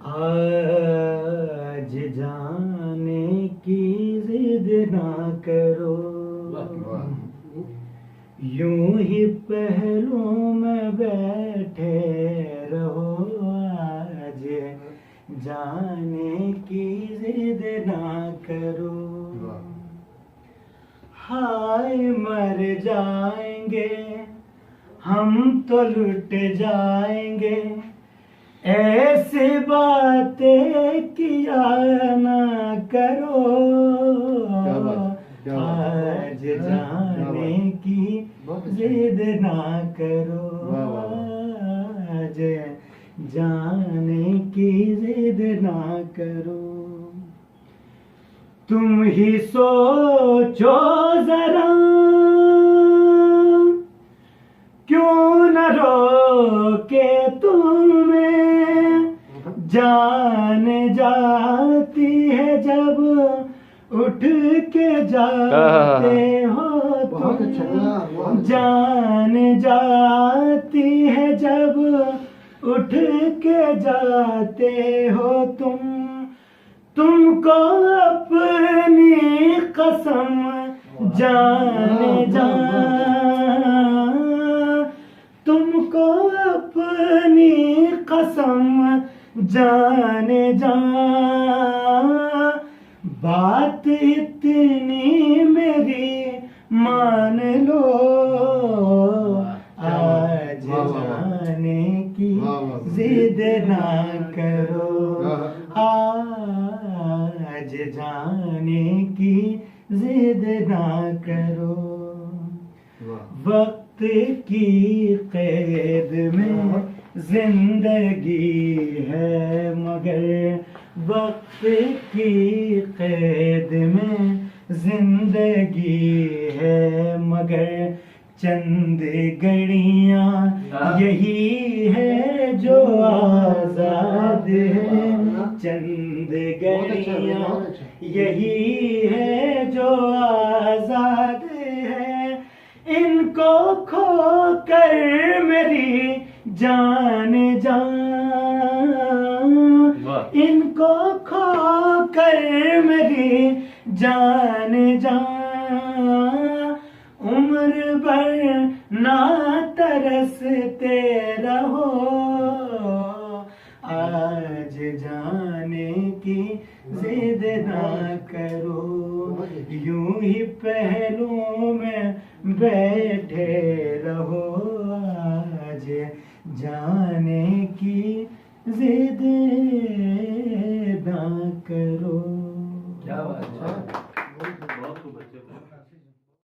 आज जाने की जिद ना करो, यूं ही पहलू में बैठे रहो। आज जाने की जिद ना करो। हाय मर जाएंगे हम तो लुट जाएंगे, ऐसी बातें किया ना करो। आज जाने की जिद ना करो, आज जाने की जिद ना करो। तुम ही सोचो जरा, क्यों न रोके तुम्हें, जान जाती है जब उठ के जाते हो तुम। जान जाती है जब उठ के जाते हो तुम। तुमको अपनी कसम जाने जा, तुमको अपनी कसम जाने जा। बात इतनी मेरी मान लो, आज जाने की जिद ना करो। आज जाने की जिद ना करो। वक्त की कैद में जिंदगी है मगर, वक्त की कैद में जिंदगी है मगर, चंद घड़ियां यही है जो आजाद है। चंद घड़ियां यही है जो आजाद है, इनको खो कर मेरी जान जा। इनको खो कर मेरी जान जा। उम्र भर ना तरसते रहो, आज जाने की जिद ना करो। यूं ही पहलू में बैठे रहो, आज जाने की जिद ना करो। क्या बात है।